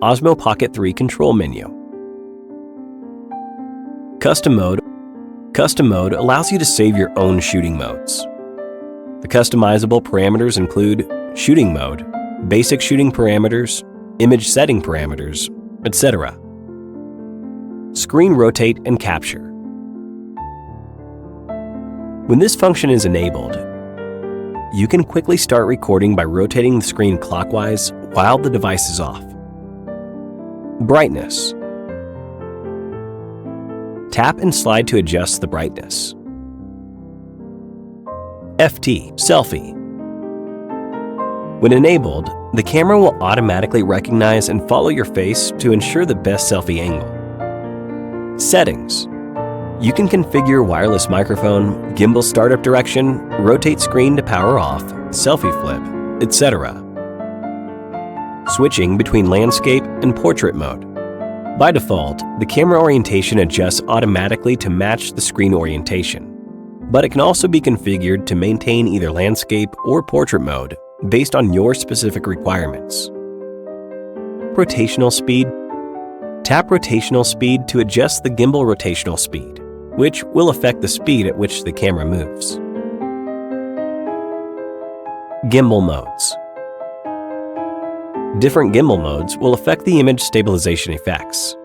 Osmo Pocket 3 control menu. Custom mode. Custom mode allows you to save your own shooting modes. The customizable parameters include shooting mode, basic shooting parameters, image setting parameters, etc. Screen rotate and capture. When this function is enabled, you can quickly start recording by rotating the screen clockwise while the device is off. Brightness. Tap and slide to adjust the brightness. FT, selfie. When enabled, the camera will automatically recognize and follow your face to ensure the best selfie angle. Settings. You can configure wireless microphone, gimbal startup direction, rotate screen to power off, selfie flip, etc. Switching between landscape and portrait mode. By default, the camera orientation adjusts automatically to match the screen orientation, but it can also be configured to maintain either landscape or portrait mode based on your specific requirements. Rotational speed. Tap rotational speed to adjust the gimbal rotational speed, which will affect the speed at which the camera moves. Gimbal modes. Different gimbal modes will affect the image stabilization effects.